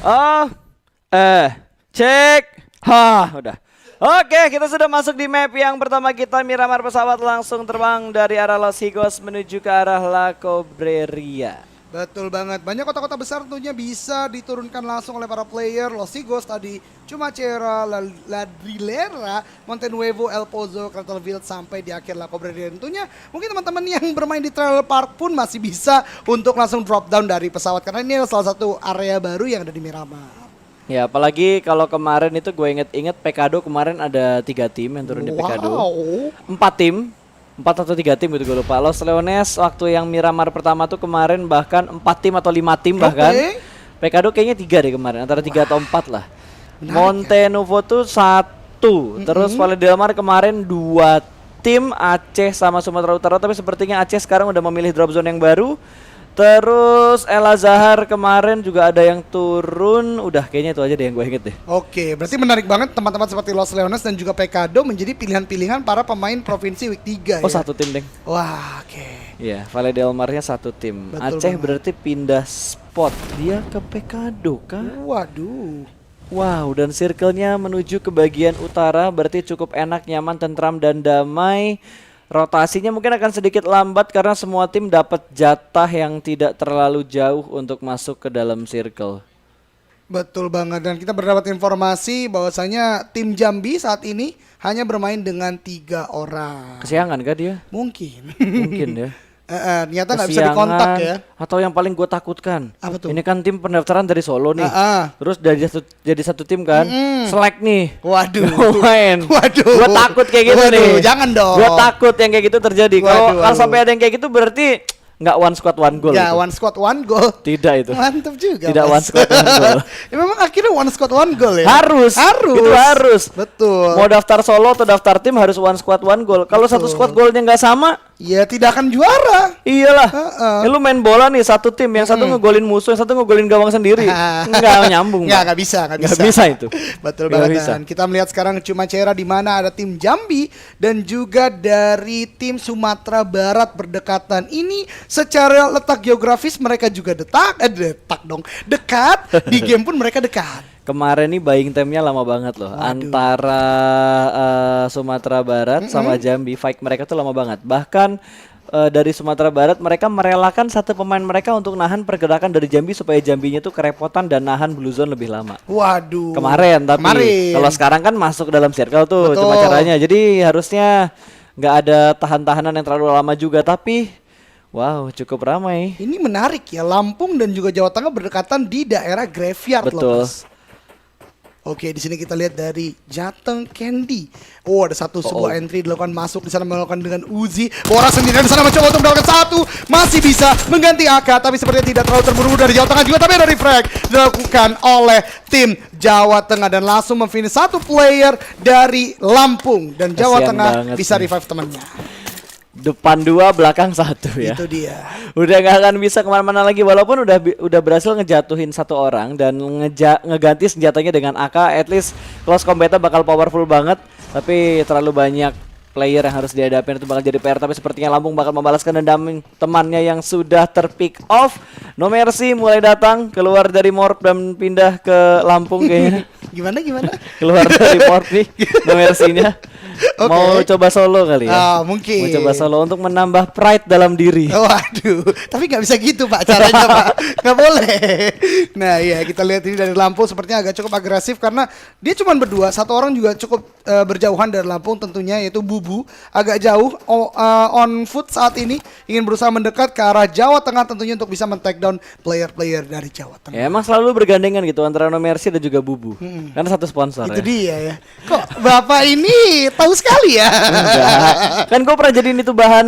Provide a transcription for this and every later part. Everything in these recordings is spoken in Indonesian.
Oh, cek. Udah. Oke, kita sudah masuk di map yang pertama kita. Miramar pesawat langsung terbang dari arah Los Higos menuju ke arah La Cobreria. Betul banget, banyak kota-kota besar tentunya bisa diturunkan langsung oleh para player. Los Higos tadi, Chumacera, Ladrilera, Monte Nuevo, El Pozo, Craterville sampai di akhir La Cobreria. Tentunya mungkin teman-teman yang bermain di Trailer Park pun masih bisa untuk langsung drop down dari pesawat. Karena ini adalah salah satu area baru yang ada di Miramar. Ya, apalagi kalau kemarin itu gue inget-inget Pekado kemarin ada 3 tim yang turun di Pekado. 4 tim. 4 atau 3 tim gitu gue lupa. Los Leones waktu yang Miramar pertama tuh kemarin bahkan 4 tim atau 5 tim bahkan. Pekado kayaknya 3 deh kemarin, antara 3 atau 4 lah. Menarik, Monte Nuevo tuh 1. Terus Valle del Mar kemarin 2 tim, Aceh sama Sumatera Utara, tapi sepertinya Aceh sekarang udah memilih drop zone yang baru. Terus El Azhar kemarin juga ada yang turun. Udah kayaknya itu aja deh yang gue inget deh. Oke, berarti menarik banget teman-teman seperti Los Leones dan juga Pekado menjadi pilihan-pilihan para pemain provinsi Week 3 Oh ya. 1 tim deng. Wah, oke. Iya, Valle del Mar-nya 1 tim. Betul Aceh banget. berarti pindah spot. Dia ke Pekado kah? Waduh. Wow, dan circle-nya menuju ke bagian utara berarti cukup enak, nyaman, tentram, dan damai. Rotasinya mungkin akan sedikit lambat karena semua tim dapat jatah yang tidak terlalu jauh untuk masuk ke dalam circle. Betul banget, dan kita mendapat informasi bahwasanya tim Jambi saat ini hanya bermain dengan 3 orang. Kesiangan kah dia? Mungkin. Mungkin ya. Ternyata nggak bisa dikontak ya. Atau yang paling gue takutkan, Apa tuh? ini kan tim pendaftaran dari Solo nih. Terus jadi satu tim kan, selek nih. Waduh. Main. Waduh. Gue takut kayak gitu nih. Jangan dong. Gue takut yang kayak gitu terjadi. Kalau Waduh. sampai ada yang kayak gitu berarti nggak one squad one goal. Ya, itu. one squad one goal. Tidak itu. Mantap juga. Tidak Mas. one squad one goal. Ya, memang akhirnya one squad one goal ya. Harus. Itu harus. Betul. Mau daftar solo atau daftar tim harus one squad one goal. Kalau satu squad golnya nggak sama, ya tidak akan juara. iyalah. Lu main bola nih satu tim, yang satu ngegolin musuh, yang satu ngegolin gawang sendiri. Nggak nyambung. Nggak bisa. Nggak bisa itu. Betul Nggak banget. bisa. Dan kita melihat sekarang Chumacera di mana ada tim Jambi dan juga dari tim Sumatera Barat berdekatan. Ini secara letak geografis mereka juga dekat di game pun mereka dekat. Kemarin nih buying time-nya lama banget loh. Waduh. Antara Sumatera Barat sama Jambi, fight mereka tuh lama banget. Bahkan dari Sumatera Barat mereka merelakan satu pemain mereka untuk nahan pergerakan dari Jambi supaya Jambinya tuh kerepotan dan nahan blue zone lebih lama. Waduh. Kemarin kalau sekarang kan masuk dalam circle tuh. Betul. Cuma caranya. Jadi harusnya nggak ada tahan-tahanan yang terlalu lama juga, tapi wow, cukup ramai. Ini menarik ya, Lampung dan juga Jawa Tengah berdekatan di daerah graveyard. Betul. Loh, Mas. Oke, di sini kita lihat dari Jateng Candy. Oh, ada sebuah entry dilakukan masuk di sana melakukan dengan Uzi. Boras sendirian di sana mencoba untuk mendapatkan 1, masih bisa mengganti AK, tapi sepertinya tidak terlalu terburu-buru dari Jawa Tengah juga, tapi dari frag dilakukan oleh tim Jawa Tengah dan langsung memfinish 1 player dari Lampung dan Jawa Kasian Tengah bisa nih. revive temannya. Depan 2, belakang 1 ya. Itu dia. Udah gak akan bisa kemana-mana lagi, walaupun udah berhasil ngejatuhin 1 orang dan ngeganti senjatanya dengan AK. At least close combatnya bakal powerful banget, tapi terlalu banyak player yang harus dihadapin, itu bakal jadi PR. Tapi sepertinya Lampung bakal membalaskan dendam temannya yang sudah terpick off. No Mercy mulai datang keluar dari Morp dan pindah ke Lampung kayaknya. Gimana? Keluar dari Morp nih No Mercy-nya. Oke. Mau coba solo kali ya. Mungkin. Mau coba solo untuk menambah pride dalam diri. Waduh, tapi nggak bisa gitu Pak caranya Pak, nggak boleh. Nah ya kita lihat ini dari Lampung sepertinya agak cukup agresif karena dia cuma berdua, 1 orang juga cukup berjauhan dari Lampung tentunya, yaitu Bubu agak jauh on foot saat ini ingin berusaha mendekat ke arah Jawa Tengah tentunya untuk bisa men-take down player-player dari Jawa Tengah. Ya emang selalu bergandengan gitu antara No Mercy dan juga Bubu. Karena satu sponsor Itu ya. dia ya. Kok Bapak ini tahu sekali ya? Enggak. Kan gue pernah jadiin itu bahan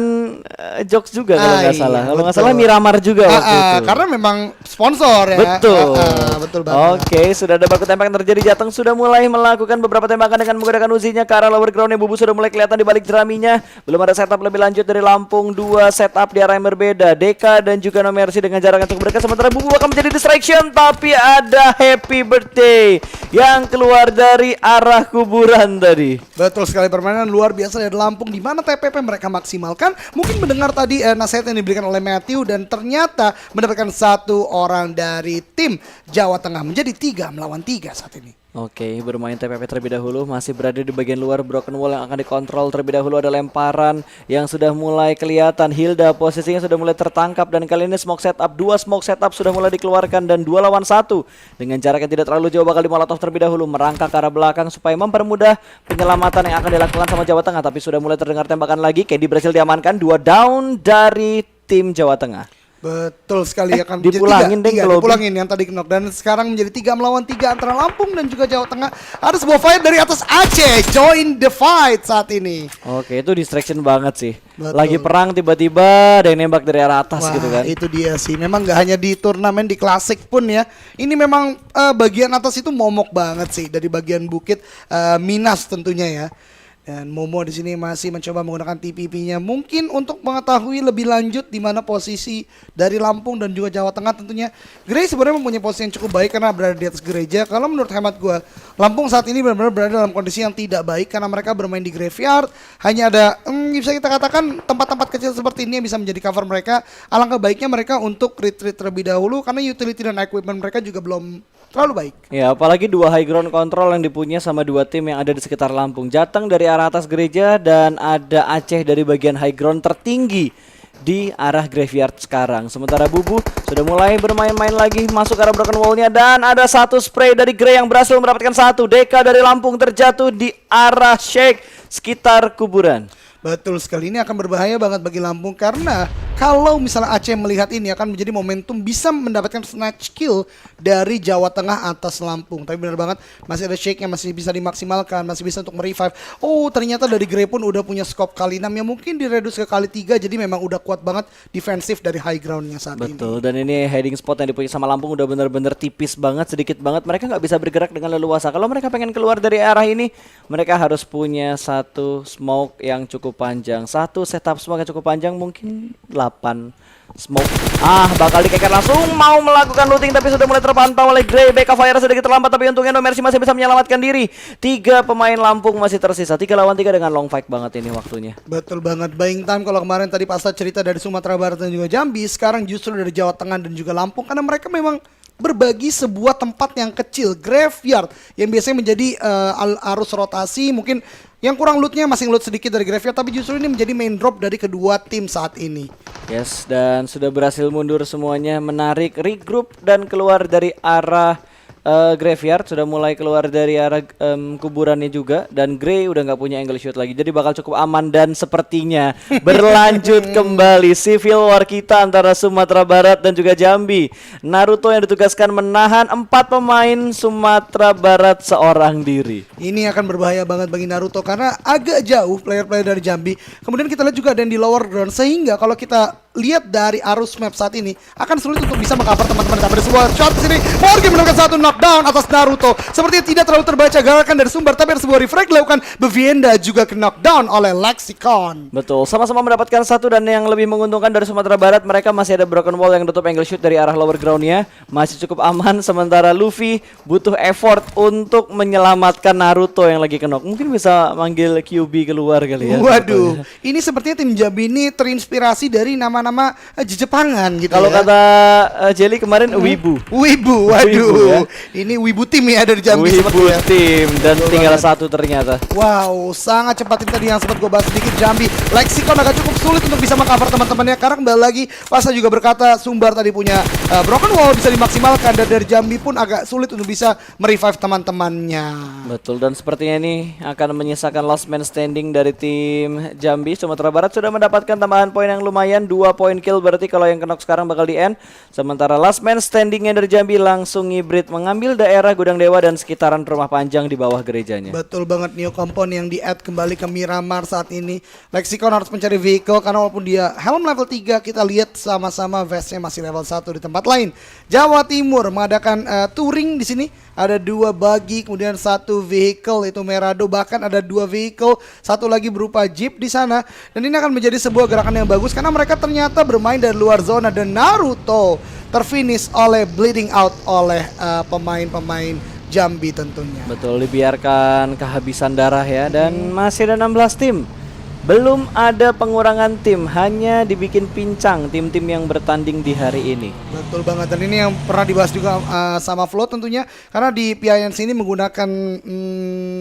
jokes juga kalau nggak salah. Kalau nggak salah Miramar juga waktu itu. Karena memang sponsor ya. Betul. Betul banget. Oke, sudah ada baku tembak yang terjadi. Jateng sudah mulai melakukan beberapa tembakan dengan menggunakan uzinya ke arah lower ground-nya. Bubu sudah mulai kelihatan di balik jeraminya. Belum ada setup lebih lanjut dari Lampung. 2 setup di arah yang berbeda. Deka dan juga No Mercy dengan jarak yang cukup dekat. Sementara Bubu akan menjadi distraction, tapi ada Happy Birthday yang keluar dari arah kuburan tadi. Betul sekali, permainan luar biasa dari Lampung di mana TPP mereka maksimalkan. Mungkin mendengar tadi nasihat yang diberikan oleh Matthew dan ternyata mendapatkan 1 orang dari tim Jawa Tengah menjadi 3-3 saat ini. Oke, bermain TPP terlebih dahulu, masih berada di bagian luar broken wall yang akan dikontrol terlebih dahulu. Ada lemparan yang sudah mulai kelihatan. Hilda posisinya sudah mulai tertangkap dan kali ini smoke setup, 2 smoke setup sudah mulai dikeluarkan dan 2 lawan 1 dengan jarak yang tidak terlalu jauh. Bakal di molotov terlebih dahulu, merangkak ke arah belakang supaya mempermudah penyelamatan yang akan dilakukan sama Jawa Tengah, tapi sudah mulai terdengar tembakan lagi. Candy berhasil diamankan, 2 down dari tim Jawa Tengah. Betul sekali akan dipulangin menjadi 3, dipulangin yang tadi knock dan sekarang menjadi 3-3 antara Lampung dan juga Jawa Tengah. Ada sebuah fight dari atas Aceh, join the fight saat ini. Oke, itu distraction banget sih. Betul. Lagi perang tiba-tiba ada yang nembak dari arah atas. Wah, gitu kan. itu dia sih. Memang gak hanya di turnamen di klasik pun ya. Ini memang bagian atas itu momok banget sih dari bagian bukit Minas tentunya ya. Dan Momo di sini masih mencoba menggunakan TPP-nya mungkin untuk mengetahui lebih lanjut di mana posisi dari Lampung dan juga Jawa Tengah tentunya. Grey sebenarnya mempunyai posisi yang cukup baik karena berada di atas gereja. Kalau menurut hemat gue, Lampung saat ini benar-benar berada dalam kondisi yang tidak baik karena mereka bermain di graveyard. Hanya ada bisa kita katakan tempat-tempat kecil seperti ini yang bisa menjadi cover mereka. Alangkah baiknya mereka untuk retreat terlebih dahulu karena utility dan equipment mereka juga belum terlalu baik. Ya, apalagi 2 high ground control yang dipunya sama 2 tim yang ada di sekitar Lampung. Jateng dari arah atas gereja dan ada Aceh dari bagian high ground tertinggi di arah graveyard sekarang. Sementara Bubu sudah mulai bermain-main lagi masuk ke arah broken wall-nya dan ada 1 spray dari Grey yang berhasil mendapatkan 1. Deka dari Lampung terjatuh di arah Shake sekitar kuburan. Betul sekali, ini akan berbahaya banget bagi Lampung karena kalau misalnya Aceh melihat ini akan menjadi momentum bisa mendapatkan snatch kill dari Jawa Tengah atas Lampung. Tapi benar banget masih ada shake yang masih bisa dimaksimalkan, masih bisa untuk merevive. Oh, ternyata dari Grey pun udah punya scope kali 6 yang mungkin direduce ke kali 3, jadi memang udah kuat banget defensif dari high groundnya saat ini. Betul, dan ini heading spot yang dipunya sama Lampung udah bener-bener tipis banget, sedikit banget. Mereka nggak bisa bergerak dengan leluasa. Kalau mereka pengen keluar dari arah ini, mereka harus punya 1 smoke yang cukup panjang, 1 setup smoke yang cukup panjang, mungkin 8 smoke. Bakal dikeker langsung, mau melakukan looting tapi sudah mulai terpantau oleh Grey. Backup fire sedikit terlambat tapi untungnya No Mercy masih bisa menyelamatkan diri. 3 pemain Lampung masih tersisa, 3 lawan 3 dengan long fight banget ini waktunya. Betul banget, buying time kalau kemarin tadi pas cerita dari Sumatera Barat dan juga Jambi, sekarang justru dari Jawa Tengah dan juga Lampung karena mereka memang berbagi sebuah tempat yang kecil, graveyard yang biasanya menjadi arus rotasi. Mungkin yang kurang lootnya masih loot sedikit dari graveyard, tapi justru ini menjadi main drop dari kedua tim saat ini. Yes, dan sudah berhasil mundur semuanya, menarik regroup dan keluar dari arah graveyard, sudah mulai keluar dari arah kuburannya juga. Dan Grey udah nggak punya angle shoot lagi, jadi bakal cukup aman. Dan sepertinya berlanjut kembali civil war kita antara Sumatera Barat dan juga Jambi. Naruto yang ditugaskan menahan 4 pemain Sumatera Barat seorang diri. Ini akan berbahaya banget bagi Naruto karena agak jauh player-player dari Jambi. Kemudian kita lihat juga ada yang di lower ground, sehingga kalau kita lihat dari arus map saat ini akan sulit untuk bisa mengcover teman-teman. Tapi ada sebuah shot di sini, Morgan mendapatkan 1 knockdown atas Naruto. Sepertinya tidak terlalu terbaca gerakan dari sumber, tapi ada sebuah reflect dilakukan. Bevienda juga ke knockdown oleh Lexicon. Betul, sama-sama mendapatkan 1. Dan yang lebih menguntungkan dari Sumatera Barat, mereka masih ada broken wall yang tutup angle shoot dari arah lower groundnya, masih cukup aman. Sementara Luffy butuh effort untuk menyelamatkan Naruto yang lagi knock. Mungkin bisa manggil QB keluar kali ya. Waduh, ini sepertinya tim Jambi ini terinspirasi dari nama Jepangan gitu. Kalau ya. kata Jelly kemarin Wibu. Wibu, waduh. Wibu, ya. Ini Wibu tim ya dari Jambi Wibu sepertinya. tim dan Betul tinggal banget. 1 ternyata. Wow, sangat cepat ini tadi yang sempat gue bahas sedikit. Jambi Lexicon agak cukup sulit untuk bisa mengcover teman-temannya karena kembali lagi Pasa juga berkata Sumbar tadi punya broken wall bisa dimaksimalkan, dan dari Jambi pun agak sulit untuk bisa merevive teman-temannya. Betul, dan sepertinya ini akan menyisakan last man standing dari tim Jambi. Sumatera Barat sudah mendapatkan tambahan poin yang lumayan, 2 poin kill, berarti kalau yang knock sekarang bakal di end. Sementara last man standingnya dari Jambi langsung ngibrit mengambil daerah Gudang Dewa dan sekitaran rumah panjang di bawah gerejanya. Betul banget, new compound yang di-add kembali ke Miramar saat ini. Lexicon harus mencari vehicle karena walaupun dia helm level 3, kita lihat sama-sama vestnya masih level 1 di tempat lain. Jawa Timur mengadakan touring di sini. Ada 2 buggy, kemudian 1 vehicle itu Merado, bahkan ada 2 vehicle, 1 lagi berupa jeep di sana. Dan ini akan menjadi sebuah gerakan yang bagus karena mereka ternyata bermain dari luar zona, dan Naruto terfinish oleh bleeding out oleh pemain-pemain Jambi tentunya. Betul, dibiarkan kehabisan darah ya, dan masih ada 16 tim belum ada pengurangan tim, hanya dibikin pincang tim-tim yang bertanding di hari ini. Betul banget, dan ini yang pernah dibahas juga sama Flo tentunya, karena di PINC ini menggunakan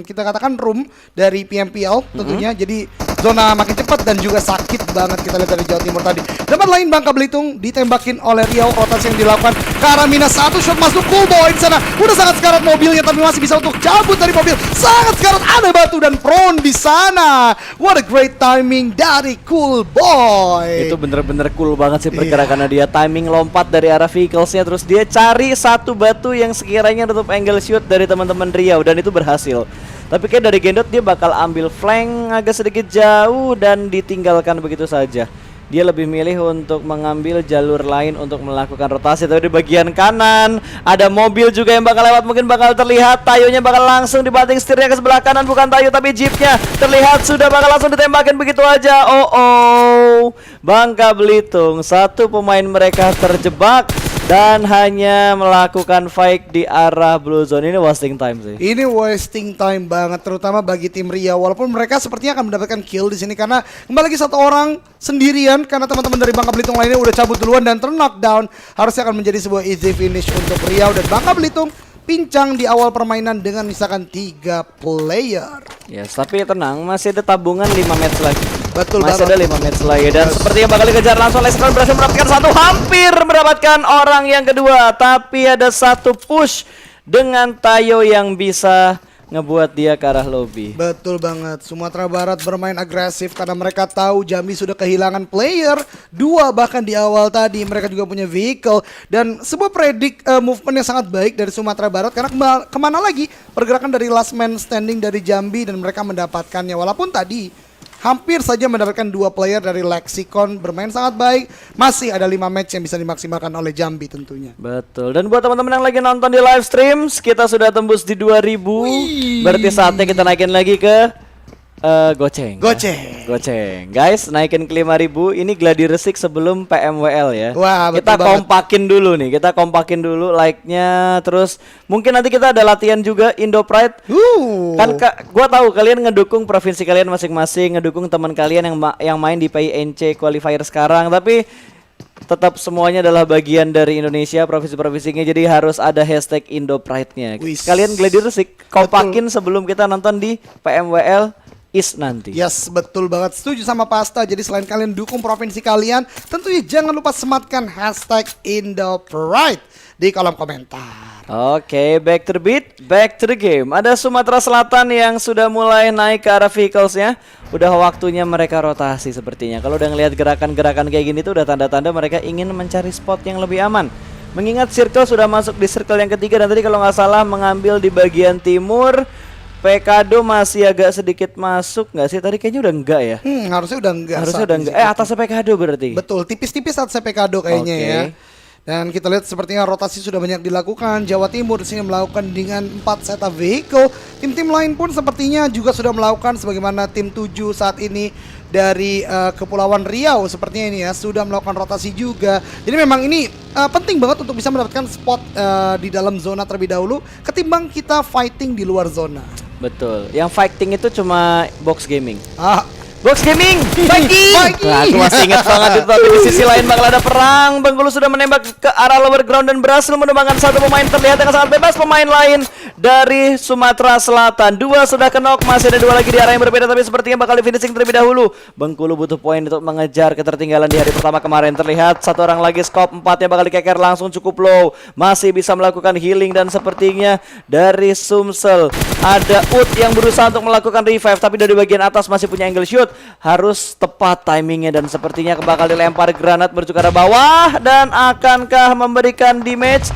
kita katakan room dari PMPL tentunya, jadi zona makin cepat dan juga sakit banget kita lihat dari Jawa Timur tadi. Tempat lain Bangka Belitung ditembakin oleh Riau, rotasi yang dilakukan ke arah minus 1, shot masuk Cool Boy di sana. Udah sangat sekarat mobilnya tapi masih bisa untuk cabut dari mobil. Sangat sekarat, ada batu dan prone di sana. What a great timing dari Cool Boy. Itu bener-bener cool banget sih pergerakannya dia. Timing lompat dari arah vehicles-nya, terus dia cari satu batu yang sekiranya nutup angle shoot dari teman-teman Riau, dan itu berhasil. Tapi kayak dari Gendot dia bakal ambil flank agak sedikit jauh dan ditinggalkan begitu saja. Dia lebih milih untuk mengambil jalur lain untuk melakukan rotasi. Tapi di bagian kanan ada mobil juga yang bakal lewat, mungkin bakal terlihat. Tayonya bakal langsung dibanting setirnya ke sebelah kanan, bukan Tayo tapi jeepnya terlihat sudah bakal langsung ditembakin begitu aja. Bangka Belitung, satu pemain mereka terjebak dan hanya melakukan fight di arah blue zone. Ini wasting time sih. Ini wasting time banget, terutama bagi tim Riau. Walaupun mereka sepertinya akan mendapatkan kill di sini karena kembali lagi satu orang sendirian, karena teman-teman dari Bangka Belitung lainnya udah cabut duluan dan terknockdown. Harusnya akan menjadi sebuah easy finish untuk Riau, dan Bangka Belitung pincang di awal permainan dengan misalkan 3 player. Yes, tapi tenang, masih ada tabungan 5 match lagi. Betul masih banget. ada 5 match lagi, dan sepertinya bakal dikejar langsung. Leicester berhasil mendapatkan satu, hampir mendapatkan orang yang kedua, tapi ada satu push dengan Tayo yang bisa ngebuat dia ke arah lobby. Betul banget, Sumatera Barat bermain agresif karena mereka tahu Jambi sudah kehilangan player 2 bahkan di awal tadi. Mereka juga punya vehicle dan sebuah movement yang sangat baik dari Sumatera Barat, karena kemana lagi pergerakan dari last man standing dari Jambi dan mereka mendapatkannya. Walaupun tadi hampir saja mendapatkan 2 player dari Lexicon bermain sangat baik, masih ada 5 match yang bisa dimaksimalkan oleh Jambi tentunya. Betul. Dan buat teman-teman yang lagi nonton di live stream, kita sudah tembus di 2000. Berarti saatnya kita naikin lagi ke goceng. Goceng. Guys, naikin ke 5000. Ini Gladi Resik sebelum PMWL ya. Wah, kita kompakin dulu nih. Kita kompakin dulu like-nya, terus mungkin nanti kita ada latihan juga Indo Pride. Kan gua tahu kalian ngedukung provinsi kalian masing-masing, ngedukung teman kalian yang main di PINC qualifier sekarang, tapi tetap semuanya adalah bagian dari Indonesia, provinsi-provinsinya, jadi harus ada hashtag Indo Pride-nya. Kalian Gladi Resik kompakin sebelum kita nonton di PMWL nanti. Yes, betul banget. Setuju sama Pasta. Jadi selain kalian dukung provinsi kalian, tentunya jangan lupa sematkan hashtag Indo Pride di kolom komentar. Oke, back to the beat, back to the game. Ada Sumatera Selatan yang sudah mulai naik ke arah vehicles-nya. Udah waktunya mereka rotasi sepertinya. Kalau udah ngelihat gerakan-gerakan kayak gini tuh udah tanda-tanda mereka ingin mencari spot yang lebih aman. Mengingat circle sudah masuk di circle yang ketiga, dan tadi kalau nggak salah mengambil di bagian timur. Pekado masih agak sedikit masuk nggak sih? Tadi kayaknya udah enggak ya? Harusnya udah enggak. Harusnya udah enggak. Atasnya Pekado berarti. Betul, tipis-tipis atasnya Pekado kayaknya ya. Dan kita lihat sepertinya rotasi sudah banyak dilakukan. Jawa Timur di sini melakukan dengan 4 set of vehicle. Tim-tim lain pun sepertinya juga sudah melakukan, sebagaimana tim 7 saat ini dari Kepulauan Riau sepertinya ini ya sudah melakukan rotasi juga. Jadi memang ini penting banget untuk bisa mendapatkan spot di dalam zona terlebih dahulu ketimbang kita fighting di luar zona. Betul. Yang fighting itu cuma box gaming. Box Gaming, fighting. Nah, aku masih ingat banget itu. Tapi di sisi lain bakal ada perang. Bengkulu sudah menembak ke arah lower ground dan berhasil menerbangkan satu pemain terlihat dengan sangat bebas. Pemain lain dari Sumatera Selatan 2 sudah kenok, masih ada 2 lagi di arah yang berbeda, tapi sepertinya bakal di finishing terlebih dahulu. Bengkulu butuh poin untuk mengejar ketertinggalan di hari pertama kemarin. Terlihat satu orang lagi, scope 4-nya bakal dikeker langsung cukup low. Masih bisa melakukan healing, dan sepertinya dari Sumsel ada Ut yang berusaha untuk melakukan revive, tapi dari bagian atas masih punya angle shoot. Harus tepat timingnya, dan sepertinya bakal dilempar granat menuju ke arah bawah. Dan akankah memberikan damage?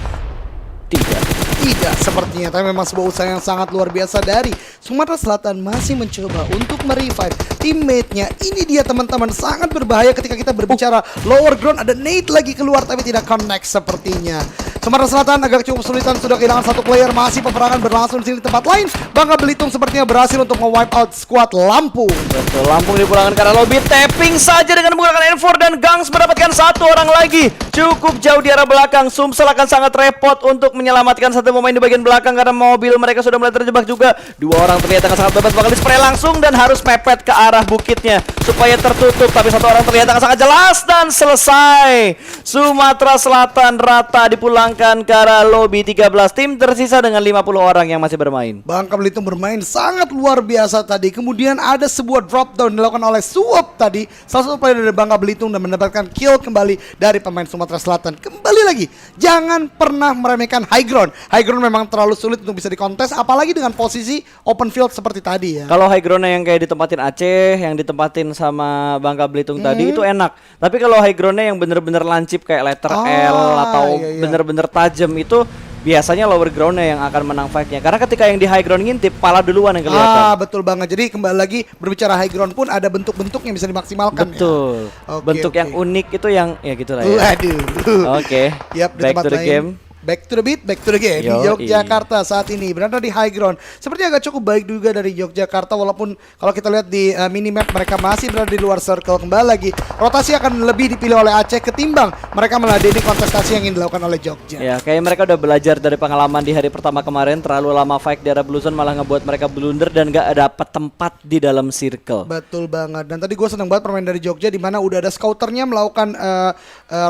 Tidak sepertinya, tapi memang sebuah usaha yang sangat luar biasa dari Sumatera Selatan masih mencoba untuk merevive teammate-nya. Ini dia teman-teman, sangat berbahaya ketika kita berbicara lower ground. Ada nade lagi keluar tapi tidak connect sepertinya. Sumatera Selatan agak cukup kesulitan, sudah kehilangan satu player. Masih peperangan berlangsung di sini tempat lain. Bangka Belitung sepertinya berhasil untuk nge-wipe out squad Lampung. Betul, Lampung dipulangkan ke arah lobby. Tapping saja dengan menggunakan N4, dan Gangs mendapatkan satu orang lagi. cukup jauh di arah belakang. Sumsel akan sangat repot untuk menyelamatkan satu pemain di bagian belakang karena mobil mereka sudah mulai terjebak juga. Dua orang terlihat akan sangat bebas, bakal di-spray langsung dan harus mepet ke arah bukitnya supaya tertutup. Tapi satu orang terlihat akan sangat jelas dan selesai. Sumatera Selatan rata dipulangkan ke arah lobby 13. Tim tersisa dengan 50 orang yang masih bermain. Bangka Belitung bermain sangat luar biasa tadi. Kemudian ada sebuah drop down dilakukan oleh Suop tadi, salah satu player dari Bangka Belitung, dan mendapatkan kill kembali dari pemain Sumatera Selatan. Kembali lagi, jangan pernah meremehkan high ground. High ground memang terlalu sulit untuk bisa dikontes, apalagi dengan posisi open field seperti tadi ya. Kalau high groundnya yang kayak ditempatin Aceh, yang ditempatin sama Bangka Belitung tadi itu enak. Tapi kalau high groundnya yang bener-bener lancip kayak letter L atau iya. bener-bener tajam itu biasanya lower groundnya yang akan menang fight-nya. Karena ketika yang di high ground ngintip, pala duluan yang kelihatan. Betul banget. Jadi kembali lagi berbicara high ground pun ada bentuk-bentuk yang bisa dimaksimalkan. Betul. Ya? Bentuk yang unik itu yang ya gitulah ya. Waduh. Oke. Yap, di Back tempat to the lain. game. Back to the beat, back to the game. Di Yogyakarta saat ini berada di high ground. Sepertinya agak cukup baik juga dari Yogyakarta, walaupun kalau kita lihat di minimap mereka masih berada di luar circle. Kembali lagi, rotasi akan lebih dipilih oleh Aceh ketimbang mereka meladeni kontestasi yang ingin dilakukan oleh Jogja. Ya, kayak mereka udah belajar dari pengalaman di hari pertama kemarin. Terlalu lama fight di arah Blue Zone malah ngebuat mereka blunder dan gak dapat tempat di dalam circle. Betul banget. Dan tadi gue seneng banget permain dari Jogja, di mana udah ada scouternya melakukan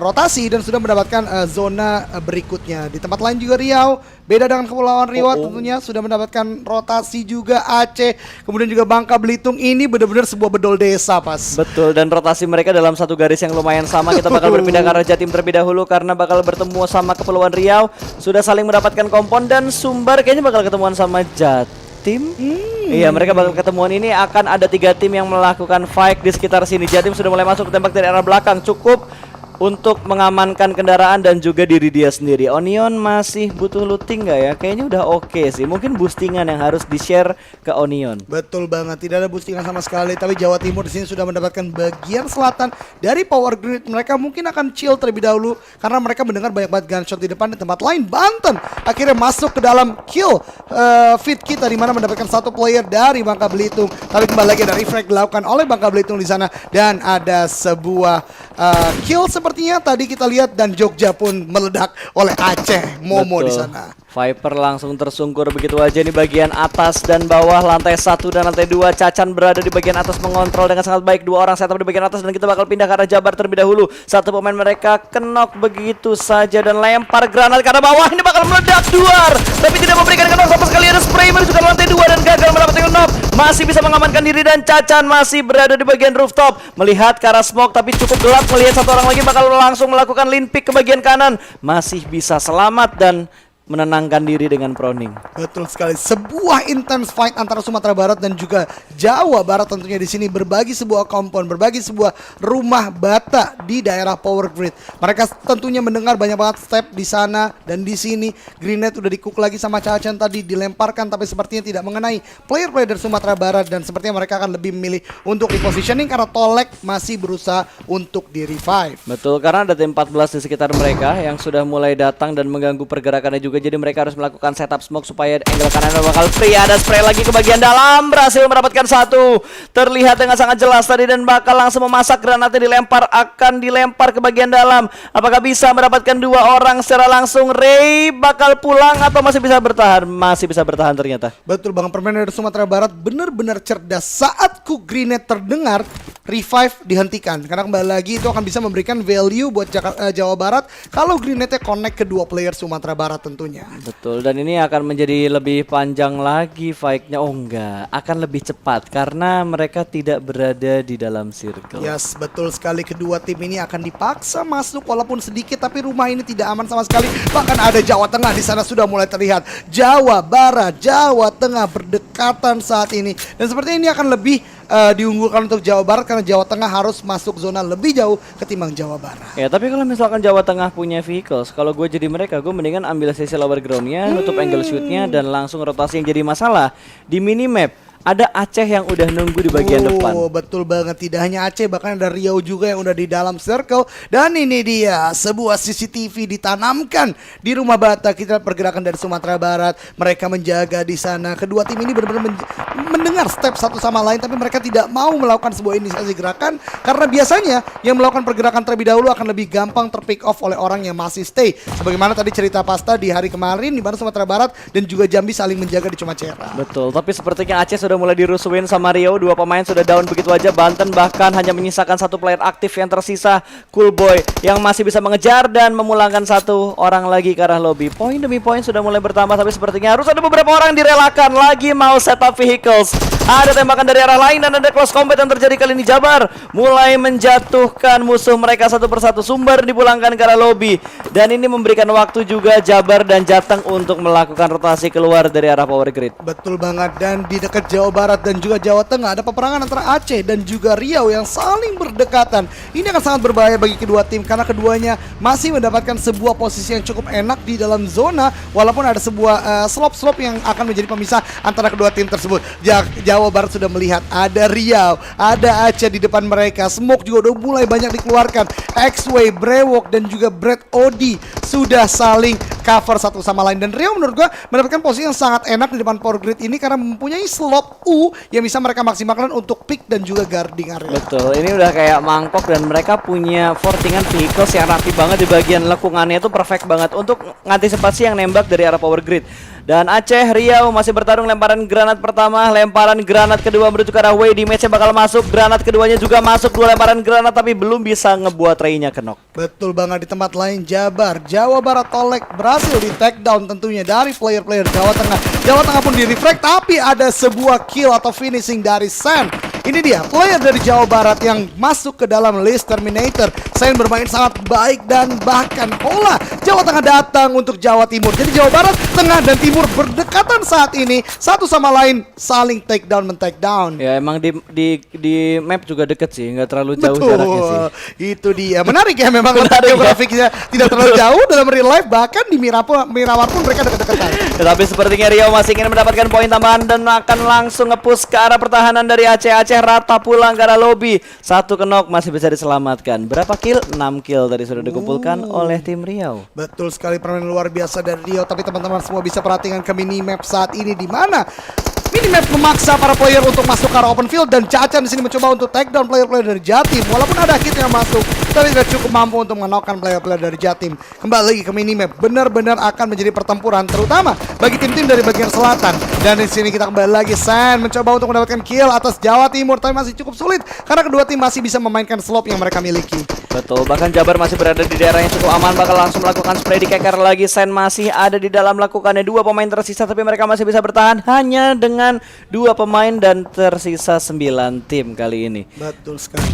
rotasi dan sudah mendapatkan zona berikutnya. Di tempat lain juga Riau, beda dengan Kepulauan Riau tentunya sudah mendapatkan rotasi juga Aceh. Kemudian juga Bangka Belitung, ini benar-benar sebuah bedol desa pas. Betul, dan rotasi mereka dalam satu garis yang lumayan sama. Kita bakal berpindah ke arah Jatim terlebih dahulu karena bakal bertemu sama Kepulauan Riau. Sudah saling mendapatkan kompon dan Sumbar kayaknya bakal ketemuan sama Jatim. Iya, mereka bakal ketemuan. Ini akan ada 3 tim yang melakukan fight di sekitar sini. Jatim sudah mulai masuk, tembak dari arah belakang, cukup untuk mengamankan kendaraan dan juga diri dia sendiri. Onion masih butuh looting nggak ya? Kayaknya udah oke sih. Mungkin boostingan yang harus di-share ke Onion. Betul banget, tidak ada boostingan sama sekali. Tapi Jawa Timur di sini sudah mendapatkan bagian selatan dari power grid. Mereka mungkin akan chill terlebih dahulu karena mereka mendengar banyak banget gunshot di depan. Di tempat lain, Banten akhirnya masuk ke dalam kill feed kita, di mana mendapatkan satu player dari Bangka Belitung. Tapi kembali lagi ada refrag dilakukan oleh Bangka Belitung di sana, dan ada sebuah kill sepertinya tadi kita lihat, dan Jogja pun meledak oleh Aceh Momo di sana. Viper langsung tersungkur begitu aja nih bagian atas dan bawah, lantai 1 dan lantai 2. Cacan berada di bagian atas mengontrol dengan sangat baik. 2 orang setup di bagian atas dan kita bakal pindah ke arah Jabar terlebih dahulu. Satu pemain mereka kenok begitu saja dan lempar granat ke arah bawah. Ini bakal meledak duar, tapi tidak memberikan kenok sama sekali. Ada spray menuju ke lantai 2 dan gagal mendapatkan kenok. Masih bisa mengamankan diri dan Cacan masih berada di bagian rooftop melihat ke arah smoke, tapi cukup gelap melihat satu orang lagi bakal langsung melakukan lean pick ke bagian kanan. Masih bisa selamat dan menenangkan diri dengan proning. Betul sekali. Sebuah intense fight antara Sumatera Barat dan juga Jawa Barat tentunya di sini, berbagi sebuah kompon, berbagi sebuah rumah bata di daerah power grid. Mereka tentunya mendengar banyak banget step di sana dan di sini. Grenade udah dikuk lagi sama Cacan tadi, dilemparkan tapi sepertinya tidak mengenai player-player dari Sumatera Barat, dan sepertinya mereka akan lebih memilih untuk repositioning karena Tolek masih berusaha untuk di revive. Betul, karena ada tim 14 di sekitar mereka yang sudah mulai datang dan mengganggu pergerakannya juga. Jadi mereka harus melakukan setup smoke supaya angle kanan bakal free. Ada spray lagi ke bagian dalam, berhasil mendapatkan satu. Terlihat dengan sangat jelas tadi dan bakal langsung memasak. Granatnya dilempar ke bagian dalam. Apakah bisa mendapatkan 2 orang secara langsung? Ray bakal pulang atau masih bisa bertahan? Masih bisa bertahan ternyata. Betul Bang, permainan dari Sumatera Barat benar-benar cerdas. Saat cook grenade terdengar, revive dihentikan karena kembali lagi itu akan bisa memberikan value buat Jawa Barat kalau grenade-nya connect ke 2 player Sumatera Barat tentunya. Betul, dan ini akan menjadi lebih panjang lagi fight-nya. Oh enggak, akan lebih cepat karena mereka tidak berada di dalam circle. Yes, betul sekali. Kedua tim ini akan dipaksa masuk walaupun sedikit, tapi rumah ini tidak aman sama sekali. Bahkan ada Jawa Tengah di sana sudah mulai terlihat. Jawa Barat, Jawa Tengah berdekatan saat ini, dan sepertinya ini akan lebih diunggulkan untuk Jawa Barat karena Jawa Tengah harus masuk zona lebih jauh ketimbang Jawa Barat. Ya, tapi kalau misalkan Jawa Tengah punya vehicles, kalau gue jadi mereka, gue mendingan ambil sisi lower groundnya, nutup angle shootnya, dan langsung rotasi. Yang jadi masalah di minimap ada Aceh yang udah nunggu di bagian depan. Betul banget, tidak hanya Aceh, bahkan ada Riau juga yang udah di dalam circle. Dan ini dia, sebuah CCTV ditanamkan di rumah bata. Kita pergerakan dari Sumatera Barat, mereka menjaga di sana. Kedua tim ini benar-benar mendengar step satu sama lain, tapi mereka tidak mau melakukan sebuah inisiasi gerakan karena biasanya yang melakukan pergerakan terlebih dahulu akan lebih gampang terpick off oleh orang yang masih stay. Sebagaimana tadi cerita Pasta di hari kemarin, di mana Sumatera Barat dan juga Jambi saling menjaga di Cumacera. Betul, tapi sepertinya Aceh sudah mulai dirusuhin sama Riau. Dua pemain sudah down begitu aja. Banten bahkan hanya menyisakan satu player aktif yang tersisa, Cool Boy, yang masih bisa mengejar dan memulangkan satu orang lagi ke arah lobby. Poin demi poin sudah mulai bertambah, tapi sepertinya harus ada beberapa orang direlakan lagi mau setup vehicles. Ada tembakan dari arah lain dan ada close combat yang terjadi kali ini. Jabar mulai menjatuhkan musuh mereka satu persatu. Sumber dipulangkan ke arah lobby, dan ini memberikan waktu juga Jabar dan Jateng untuk melakukan rotasi keluar dari arah power grid. Betul banget, dan di dekat Jawa Barat dan juga Jawa Tengah ada peperangan antara Aceh dan juga Riau yang saling berdekatan. Ini akan sangat berbahaya bagi kedua tim karena keduanya masih mendapatkan sebuah posisi yang cukup enak di dalam zona, walaupun ada sebuah slop-slop yang akan menjadi pemisah antara kedua tim tersebut. Jawa Barat sudah melihat ada Riau, ada Aceh di depan mereka. Smoke juga udah mulai banyak dikeluarkan. X-Way, Brewok dan juga Brad Odi sudah saling cover satu sama lain, dan Riau menurut gua mendapatkan posisi yang sangat enak di depan power grid ini karena mempunyai slot U yang bisa mereka maksimalkan untuk pick dan juga guarding area. Betul, ini udah kayak mangkok dan mereka punya fortingan vehicles yang rapi banget di bagian lekungannya, itu perfect banget untuk ngantisipasi yang nembak dari arah power grid. Dan Aceh Riau masih bertarung lemparan granat pertama, lemparan granat kedua menuju ke arah Way. Di match bakal masuk, granat keduanya juga masuk, dua lemparan granat tapi belum bisa ngebuat Ray-nya kenok. Betul banget, di tempat lain Jabar, Jawa Barat Tolek berhasil di take down tentunya dari player-player Jawa Tengah. Jawa Tengah pun di reflect, tapi ada sebuah kill atau finishing dari Sen. Ini dia player dari Jawa Barat yang masuk ke dalam list Terminator. Sen bermain sangat baik dan bahkan pola Jawa Tengah datang untuk Jawa Timur. Jadi Jawa Barat, Tengah dan Timur berdekatan saat ini, satu sama lain saling take down men-take down. Ya emang di map juga deket sih, nggak terlalu jauh jaraknya sih. Itu dia, menarik ya memang letak geografiknya tidak terlalu jauh dalam real life, bahkan di Miramar pun mereka dekat-dekatan. Tetapi sepertinya Riau masih ingin mendapatkan poin tambahan dan akan langsung nge-push ke arah pertahanan dari Aceh. Aceh rata pulang ke arah lobby. Satu kenok masih bisa diselamatkan. Berapa kill? 6 kill tadi sudah dikumpulkan oleh tim Riau. Betul sekali, permainan luar biasa dari Riau. Tapi teman-teman semua bisa perhatikan ke minimap saat ini, di mana minimap memaksa para player untuk masuk ke arah open field, dan Cacan di sini mencoba untuk take down player-player dari Jatim. Walaupun ada hit yang masuk, tapi tidak cukup mampu untuk menokkan player-player dari Jatim. Kembali lagi ke minimap, benar-benar akan menjadi pertempuran terutama bagi tim-tim dari bagian selatan. Dan di sini kita kembali lagi, Sen mencoba untuk mendapatkan kill atas Jawa Timur, tapi masih cukup sulit karena kedua tim masih bisa memainkan slop yang mereka miliki. Betul, bahkan Jabar masih berada di daerah yang cukup aman, bakal langsung melakukan spray di keker lagi. Sen masih ada di dalam lakukannya, dua pemain tersisa tapi mereka masih bisa bertahan hanya dengan dua pemain dan tersisa 9 tim kali ini. Betul sekali.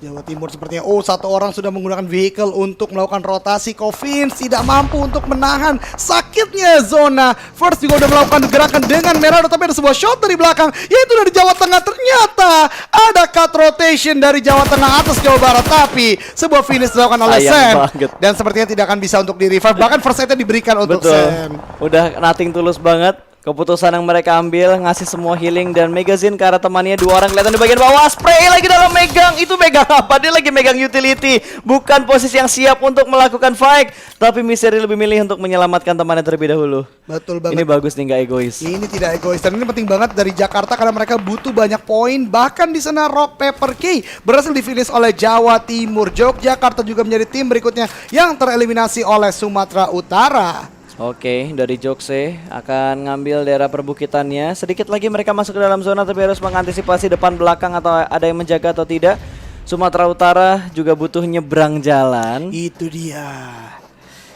Jawa Timur sepertinya, satu orang sudah menggunakan vehicle untuk melakukan rotasi. Covins tidak mampu untuk menahan sakitnya zona. First juga udah melakukan gerakan dengan Merado, tapi ada sebuah shot dari belakang, yaitu dari Jawa Tengah. Ternyata ada cut rotation dari Jawa Tengah atas Jawa Barat, tapi sebuah finish dilakukan oleh Sen. Dan sepertinya tidak akan bisa untuk di revive, bahkan first aid-nya diberikan untuk Sen. Udah nothing tulus banget. Keputusan yang mereka ambil, ngasih semua healing dan magazine ke arah temannya. Dua orang kelihatan di bagian bawah, spray lagi dalam megang. Itu megang apa? Dia lagi megang utility, bukan posisi yang siap untuk melakukan fight. Tapi Misteri lebih milih untuk menyelamatkan temannya terlebih dahulu. Betul banget. Ini bagus nih, nggak egois. Ini tidak egois, dan ini penting banget dari Jakarta karena mereka butuh banyak poin. Bahkan di sana Rock Paper K berhasil di-finish oleh Jawa Timur. Yogyakarta juga menjadi tim berikutnya yang tereliminasi oleh Sumatera Utara. Oke, dari Jokse akan ngambil daerah perbukitannya. Sedikit lagi mereka masuk ke dalam zona, tapi harus mengantisipasi depan belakang atau ada yang menjaga atau tidak. Sumatera Utara juga butuh nyebrang jalan. Itu dia.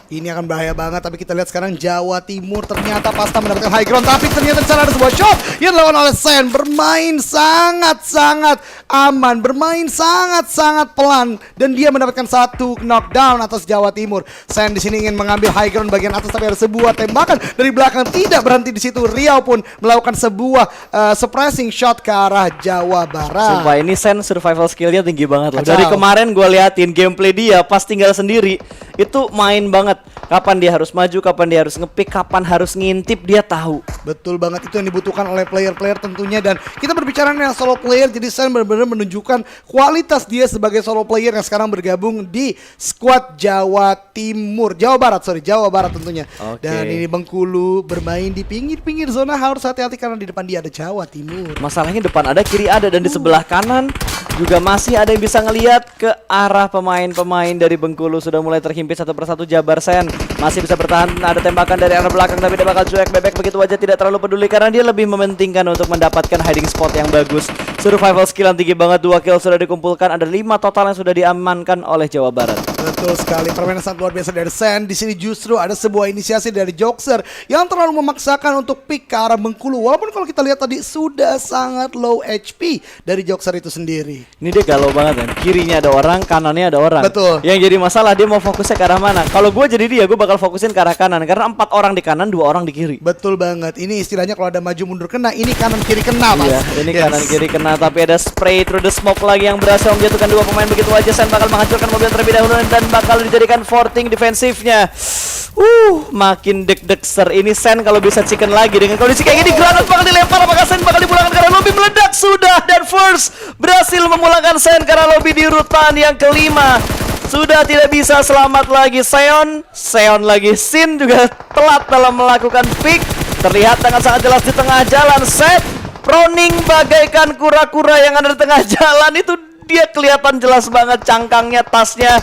Ini akan bahaya banget, tapi kita lihat sekarang Jawa Timur ternyata Pasta mendapatkan high ground, tapi ternyata di sana ada sebuah shot yang dilakukan oleh Sen. Bermain sangat-sangat aman, bermain sangat-sangat pelan, dan dia mendapatkan satu knockdown atas Jawa Timur. Sen di sini ingin mengambil high ground bagian atas, tapi ada sebuah tembakan dari belakang. Tidak berhenti di situ, Riau pun melakukan sebuah suppressing shot ke arah Jawa Barat. Sumpah ini Sen survival skillnya tinggi banget loh. Kacau. Dari kemarin gue liatin gameplay dia pas tinggal sendiri, itu main banget. Kapan dia harus maju, kapan dia harus ngepick, kapan harus ngintip, dia tahu. Betul banget, itu yang dibutuhkan oleh player-player tentunya. Dan kita berbicara dengan solo player, jadi Sen benar-benar menunjukkan kualitas dia sebagai solo player yang sekarang bergabung di squad Jawa Barat tentunya. Dan ini Bengkulu bermain di pinggir-pinggir zona, harus hati-hati karena di depan dia ada Jawa Timur. Masalahnya depan ada, kiri ada, dan di sebelah kanan juga masih ada yang bisa ngelihat ke arah pemain-pemain dari Bengkulu. Sudah mulai terhimpit satu persatu. Jabar Sen masih bisa bertahan, ada tembakan dari arah belakang tapi dia bakal cuek. Bebek begitu aja tidak terlalu peduli karena dia lebih mementingkan untuk mendapatkan hiding spot yang bagus. Survival skill yang tinggi banget, 2 kill sudah dikumpulkan, ada 5 total yang sudah diamankan oleh Jawa Barat. Betul sekali, permainan sangat luar biasa dari Sen. Di sini justru ada sebuah inisiasi dari Jokser yang terlalu memaksakan untuk pick ke arah Bengkulu. Walaupun kalau kita lihat tadi sudah sangat low HP dari Jokser itu sendiri. Ini dia galau banget kan, kirinya ada orang, kanannya ada orang. Betul. Yang jadi masalah dia mau fokusnya ke arah mana. Kalau gue jadi dia, gue bakal fokusin ke arah kanan karena 4 orang di kanan, 2 orang di kiri. Betul banget, ini istilahnya kalau ada maju mundur kena, ini kanan kiri kena mas. Iya, ini kanan kiri kena, tapi ada spray through the smoke lagi yang berhasil menjatuhkan 2 pemain begitu aja. Sen bakal menghancurkan mobil terlebih dahulu dan bakal dijadikan forting defensifnya. Makin deg-degser ini Sen kalau bisa chicken lagi dengan kondisi kayak gini. Granat bakal dilempar, apakah Sen bakal dipulangkan karena lobby meledak sudah, dan First berhasil memulangkan Sen karena lobby di urutan yang kelima. Sudah tidak bisa selamat lagi Seon lagi. Sin juga telat dalam melakukan pick. Terlihat dengan sangat jelas di tengah jalan. Set proning bagaikan kura-kura yang ada di tengah jalan. Itu dia kelihatan jelas banget cangkangnya, tasnya.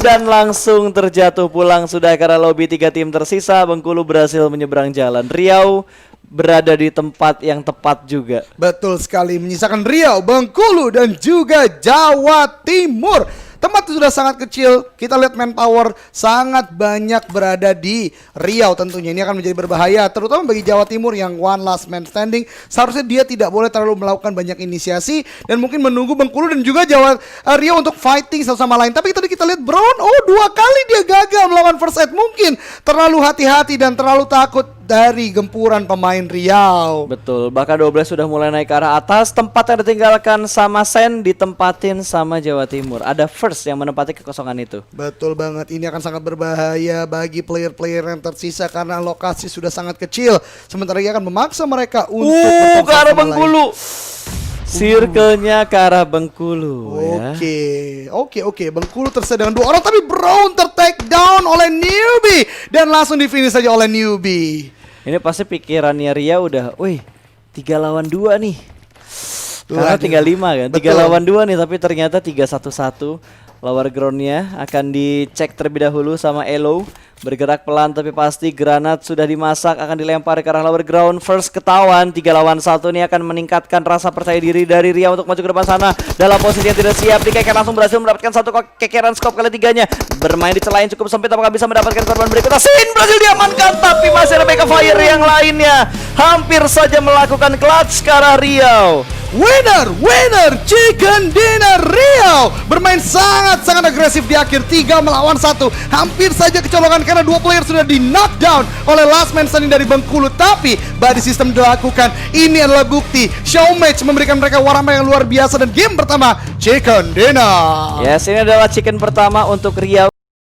Dan langsung terjatuh pulang sudah karena lobby 3 tim tersisa. Bengkulu berhasil menyeberang jalan. Riau berada di tempat yang tepat juga. Betul sekali, menyisakan Riau, Bengkulu dan juga Jawa Timur. Tempat itu sudah sangat kecil. Kita lihat manpower sangat banyak berada di Riau tentunya. Ini akan menjadi berbahaya, terutama bagi Jawa Timur yang one last man standing. Seharusnya dia tidak boleh terlalu melakukan banyak inisiasi dan mungkin menunggu Bengkulu dan juga Riau untuk fighting satu sama lain. Tapi tadi kita lihat Brown, 2 kali dia gagal melawan first aid. Mungkin terlalu hati-hati dan terlalu takut dari gempuran pemain Riau. Betul, bahkan 12 sudah mulai naik ke arah atas. Tempat yang ditinggalkan sama Sen ditempatin sama Jawa Timur. Ada First yang menempati kekosongan itu. Betul banget, ini akan sangat berbahaya bagi player-player yang tersisa karena lokasi sudah sangat kecil. Sementara dia akan memaksa mereka untuk ke arah Bengkulu. Circle-nya ke arah Bengkulu. Oke. Bengkulu tersisa dengan 2 orang, tapi Brown ter-take down oleh Newbie dan langsung di-finish saja oleh Newbie. Ini pasti pikirannya Ria udah, 3 lawan 2 nih. Karena tinggal 5 kan, 3 lawan 2 nih, tapi ternyata 3-1-1. Lower groundnya akan dicek terlebih dahulu sama Elo. Bergerak pelan tapi pasti granat sudah dimasak, akan dilempar ke arah lower ground. First ketahuan, 3 lawan 1 ini akan meningkatkan rasa percaya diri dari Ria untuk maju ke depan sana. Dalam posisi yang tidak siap, Dikeker langsung berhasil mendapatkan 1 kekeran scope kali 3-nya. Bermain di celah yang cukup sempit, apakah bisa mendapatkan korban berikutnya? Sin berhasil diamankan, tapi masih ada backup fire yang lainnya. Hampir saja melakukan clutch ke arah Riau. Winner, chicken dinner. Riau bermain sangat agresif di akhir, 3 melawan 1. Hampir saja kecolongan karena 2 player sudah di knockdown oleh last man standing dari Bengkulu. Tapi body system dilakukan. Ini adalah bukti show match memberikan mereka warna yang luar biasa. Dan game pertama chicken dinner. Yes, ini adalah chicken pertama untuk Riau.